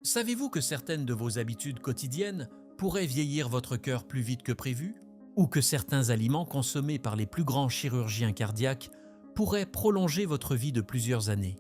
Savez-vous que certaines de vos habitudes quotidiennes pourraient vieillir votre cœur plus vite que prévu? Ou que certains aliments consommés par les plus grands chirurgiens cardiaques pourraient prolonger votre vie de plusieurs années?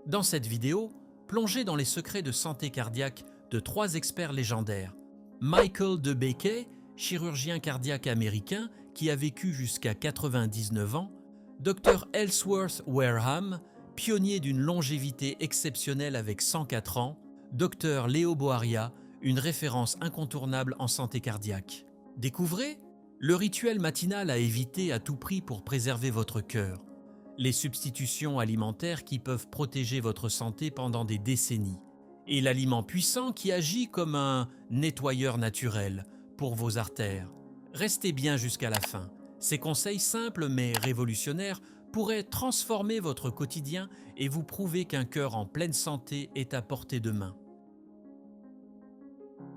Dans cette vidéo, plongez dans les secrets de santé cardiaque de trois experts légendaires. Michael DeBakey, chirurgien cardiaque américain qui a vécu jusqu'à 99 ans, Dr Ellsworth Wareham, pionnier d'une longévité exceptionnelle avec 104 ans, Dr Leo Boaria, une référence incontournable en santé cardiaque. Découvrez le rituel matinal à éviter à tout prix pour préserver votre cœur, les substitutions alimentaires qui peuvent protéger votre santé pendant des décennies, et l'aliment puissant qui agit comme un nettoyeur naturel pour vos artères. Restez bien jusqu'à la fin. Ces conseils simples mais révolutionnaires pourraient transformer votre quotidien et vous prouver qu'un cœur en pleine santé est à portée de main.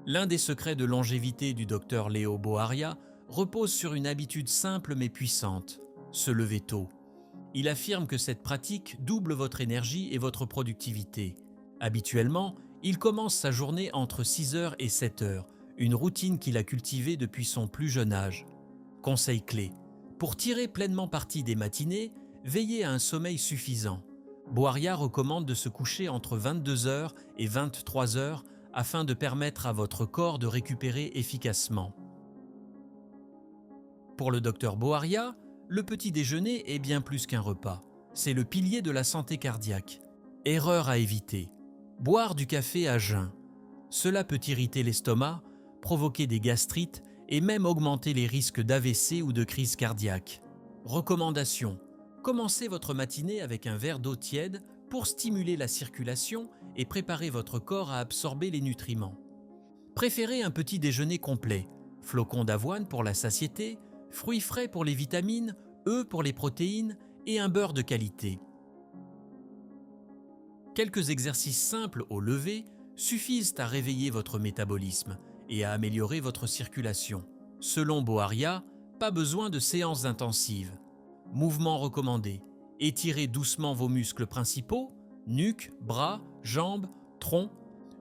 L'un des secrets de longévité du docteur Leo Boaria repose sur une habitude simple mais puissante, se lever tôt. Il affirme que cette pratique double votre énergie et votre productivité. Habituellement, il commence sa journée entre 6h et 7h, une routine qu'il a cultivée depuis son plus jeune âge. Conseil clé: pour tirer pleinement parti des matinées, veillez à un sommeil suffisant. Boaria recommande de se coucher entre 22h et 23h afin de permettre à votre corps de récupérer efficacement. Pour le docteur Boaria, le petit déjeuner est bien plus qu'un repas. C'est le pilier de la santé cardiaque. Erreur à éviter: boire du café à jeun. Cela peut irriter l'estomac, provoquer des gastrites et même augmenter les risques d'AVC ou de crise cardiaque. Recommandation: commencez votre matinée avec un verre d'eau tiède pour stimuler la circulation et préparer votre corps à absorber les nutriments. Préférez un petit déjeuner complet: flocons d'avoine pour la satiété, fruits frais pour les vitamines, œufs pour les protéines et un beurre de qualité. Quelques exercices simples au lever suffisent à réveiller votre métabolisme et à améliorer votre circulation. Selon Boaria, pas besoin de séances intensives. Mouvements recommandés: étirez doucement vos muscles principaux, nuque, bras, jambes, tronc.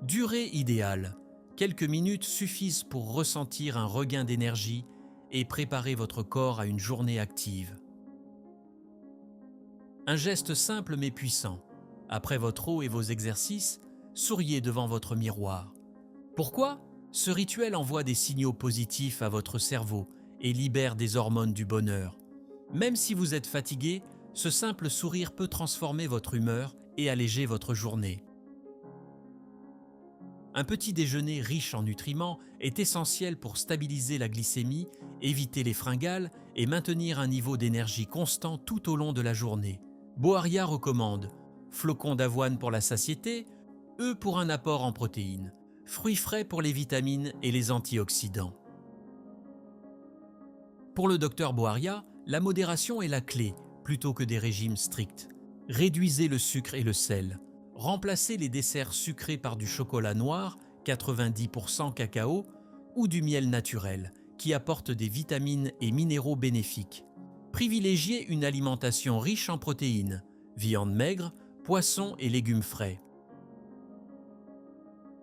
Durée idéale: quelques minutes suffisent pour ressentir un regain d'énergie et préparer votre corps à une journée active. Un geste simple mais puissant: après votre eau et vos exercices, souriez devant votre miroir. Pourquoi? Ce rituel envoie des signaux positifs à votre cerveau et libère des hormones du bonheur. Même si vous êtes fatigué, ce simple sourire peut transformer votre humeur et alléger votre journée. Un petit déjeuner riche en nutriments est essentiel pour stabiliser la glycémie, éviter les fringales et maintenir un niveau d'énergie constant tout au long de la journée. Boaria recommande flocons d'avoine pour la satiété, œufs pour un apport en protéines, fruits frais pour les vitamines et les antioxydants. Pour le docteur Boaria, la modération est la clé plutôt que des régimes stricts. Réduisez le sucre et le sel. Remplacez les desserts sucrés par du chocolat noir, 90% cacao, ou du miel naturel, qui apporte des vitamines et minéraux bénéfiques. Privilégiez une alimentation riche en protéines, viande maigre, poissons et légumes frais.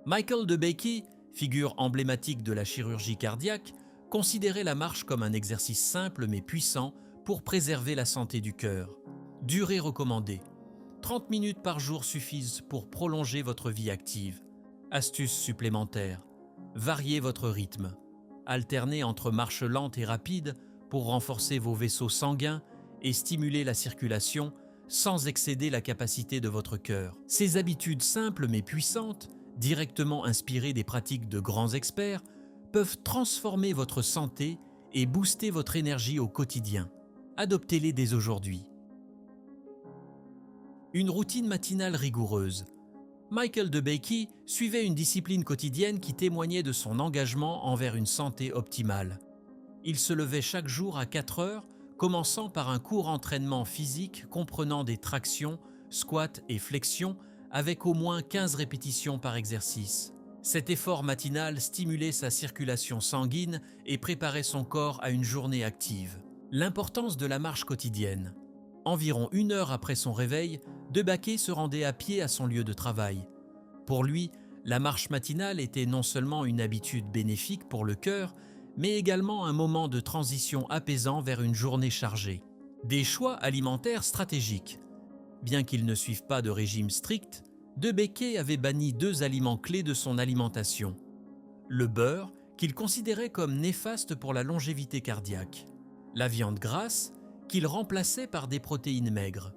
Michael DeBakey, figure emblématique de la chirurgie cardiaque, considérait la marche comme un exercice simple mais puissant pour préserver la santé du cœur. Durée recommandée: 30 minutes par jour suffisent pour prolonger votre vie active. Astuce supplémentaire: variez votre rythme. Alternez entre marche lente et rapide pour renforcer vos vaisseaux sanguins et stimuler la circulation sans excéder la capacité de votre cœur. Ces habitudes simples mais puissantes, directement inspirées des pratiques de grands experts, peuvent transformer votre santé et booster votre énergie au quotidien. Adoptez-les dès aujourd'hui. Une routine matinale rigoureuse. Michael DeBakey suivait une discipline quotidienne qui témoignait de son engagement envers une santé optimale. Il se levait chaque jour à 4 heures, commençant par un court entraînement physique comprenant des tractions, squats et flexions avec au moins 15 répétitions par exercice. Cet effort matinal stimulait sa circulation sanguine et préparait son corps à une journée active. L'importance de la marche quotidienne. Environ 1 heure après son réveil, DeBakey se rendait à pied à son lieu de travail. Pour lui, La marche matinale était non seulement une habitude bénéfique pour le cœur, mais également un moment de transition apaisant vers une journée chargée. Des choix alimentaires stratégiques. Bien qu'il ne suive pas de régime strict, De Becquey avait banni 2 aliments clés de son alimentation. Le beurre, qu'il considérait comme néfaste pour la longévité cardiaque. La viande grasse, qu'il remplaçait par des protéines maigres.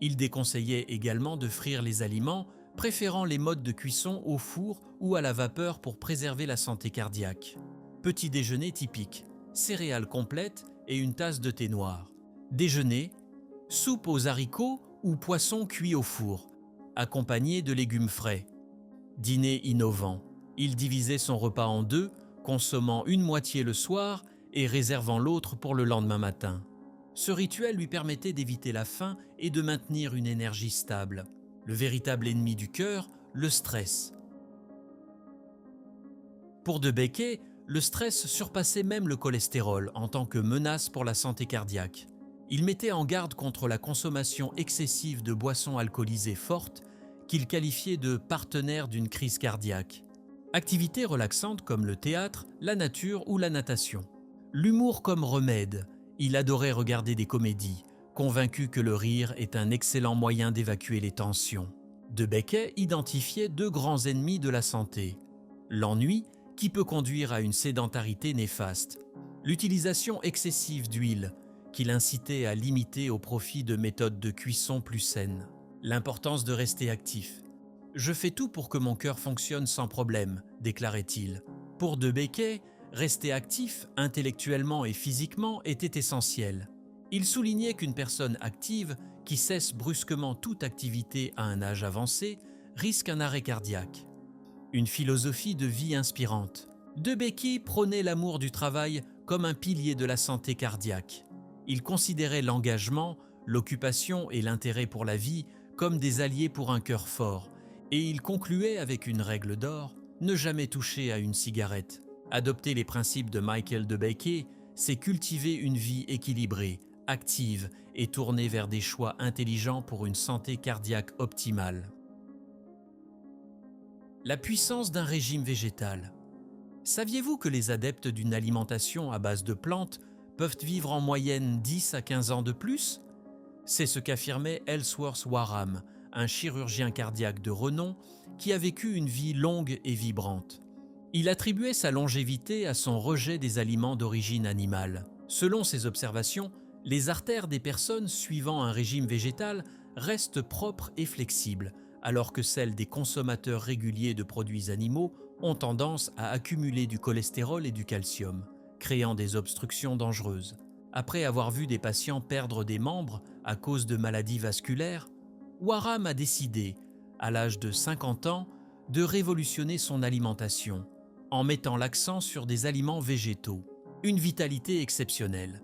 Il déconseillait également de frire les aliments, préférant les modes de cuisson au four ou à la vapeur pour préserver la santé cardiaque. Petit déjeuner typique, céréales complètes et une tasse de thé noir. Déjeuner, soupe aux haricots ou poisson cuit au four, accompagné de légumes frais. Dîner innovant, il divisait son repas en 2, consommant une moitié le soir et réservant l'autre pour le lendemain matin. Ce rituel lui permettait d'éviter la faim et de maintenir une énergie stable. Le véritable ennemi du cœur, le stress. Pour De Becquey, le stress surpassait même le cholestérol en tant que menace pour la santé cardiaque. Il mettait en garde contre la consommation excessive de boissons alcoolisées fortes qu'il qualifiait de partenaires d'une crise cardiaque. Activités relaxantes comme le théâtre, la nature ou la natation. L'humour comme remède. Il adorait regarder des comédies, convaincu que le rire est un excellent moyen d'évacuer les tensions. De Becquey identifiait 2 grands ennemis de la santé. L'ennui, qui peut conduire à une sédentarité néfaste. L'utilisation excessive d'huile, qu'il incitait à limiter au profit de méthodes de cuisson plus saines. L'importance de rester actif. « Je fais tout pour que mon cœur fonctionne sans problème », déclarait-il. Pour De Becquey, rester actif, intellectuellement et physiquement, était essentiel. Il soulignait qu'une personne active, qui cesse brusquement toute activité à un âge avancé, risque un arrêt cardiaque. Une philosophie de vie inspirante. De Becquey prônait l'amour du travail comme un pilier de la santé cardiaque. Il considérait l'engagement, l'occupation et l'intérêt pour la vie comme des alliés pour un cœur fort, et il concluait avec une règle d'or, ne jamais toucher à une cigarette. Adopter les principes de Michael De Becquey, c'est cultiver une vie équilibrée, active et tournée vers des choix intelligents pour une santé cardiaque optimale. La puissance d'un régime végétal. Saviez-vous que les adeptes d'une alimentation à base de plantes peuvent vivre en moyenne 10 à 15 ans de plus? C'est ce qu'affirmait Ellsworth Warham, un chirurgien cardiaque de renom qui a vécu une vie longue et vibrante. Il attribuait sa longévité à son rejet des aliments d'origine animale. Selon ses observations, les artères des personnes suivant un régime végétal restent propres et flexibles, alors que celles des consommateurs réguliers de produits animaux ont tendance à accumuler du cholestérol et du calcium, créant des obstructions dangereuses. Après avoir vu des patients perdre des membres à cause de maladies vasculaires, Warham a décidé, à l'âge de 50 ans, de révolutionner son alimentation, en mettant l'accent sur des aliments végétaux. Une vitalité exceptionnelle.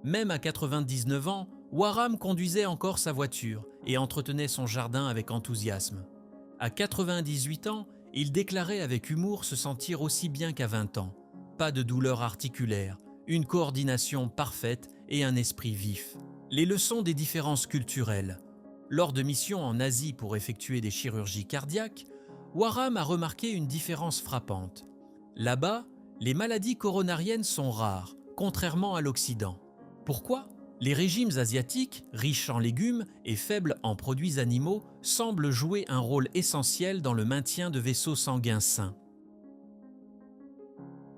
Même à 99 ans, Warham conduisait encore sa voiture et entretenait son jardin avec enthousiasme. À 98 ans, il déclarait avec humour se sentir aussi bien qu'à 20 ans. Pas de douleur articulaire, une coordination parfaite et un esprit vif. Les leçons des différences culturelles. Lors de missions en Asie pour effectuer des chirurgies cardiaques, Warham a remarqué une différence frappante. Là-bas, les maladies coronariennes sont rares, contrairement à l'Occident. Pourquoi ? Les régimes asiatiques, riches en légumes et faibles en produits animaux, semblent jouer un rôle essentiel dans le maintien de vaisseaux sanguins sains.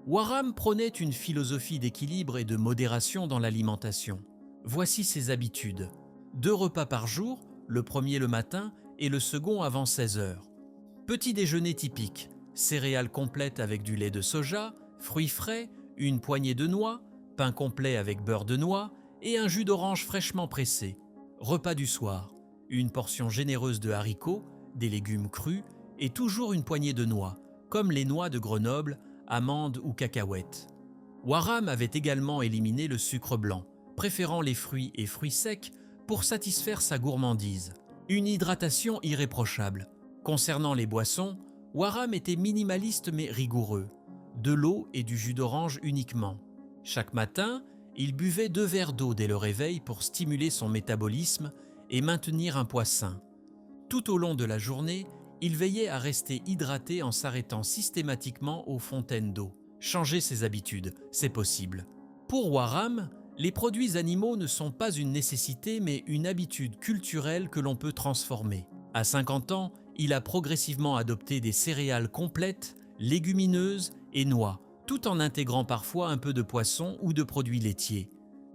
Warham prônait une philosophie d'équilibre et de modération dans l'alimentation. Voici ses habitudes. 2 repas par jour, le premier le matin et le second avant 16 heures. Petit déjeuner typique, céréales complètes avec du lait de soja, fruits frais, une poignée de noix, pain complet avec beurre de noix et un jus d'orange fraîchement pressé. Repas du soir, une portion généreuse de haricots, des légumes crus et toujours une poignée de noix, comme les noix de Grenoble, amandes ou cacahuètes. Warham avait également éliminé le sucre blanc, préférant les fruits et fruits secs pour satisfaire sa gourmandise. Une hydratation irréprochable. Concernant les boissons, Warham était minimaliste mais rigoureux. De l'eau et du jus d'orange uniquement. Chaque matin, il buvait 2 verres d'eau dès le réveil pour stimuler son métabolisme et maintenir un poids sain. Tout au long de la journée, il veillait à rester hydraté en s'arrêtant systématiquement aux fontaines d'eau. Changer ses habitudes, c'est possible. Pour Waram, les produits animaux ne sont pas une nécessité mais une habitude culturelle que l'on peut transformer. À 50 ans, il a progressivement adopté des céréales complètes, légumineuses et noix, tout en intégrant parfois un peu de poisson ou de produits laitiers.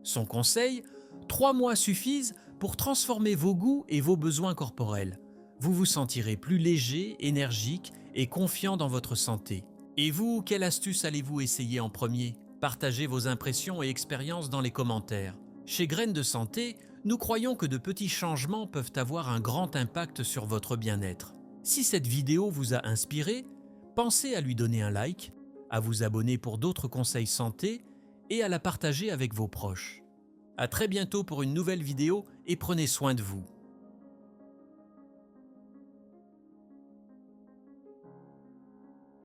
Son conseil : 3 mois suffisent pour transformer vos goûts et vos besoins corporels. Vous vous sentirez plus léger, énergique et confiant dans votre santé. Et vous, quelle astuce allez-vous essayer en premier ? Partagez vos impressions et expériences dans les commentaires. Chez Graines de Santé, nous croyons que de petits changements peuvent avoir un grand impact sur votre bien-être. Si cette vidéo vous a inspiré, pensez à lui donner un like, à vous abonner pour d'autres conseils santé et à la partager avec vos proches. À très bientôt pour une nouvelle vidéo et prenez soin de vous.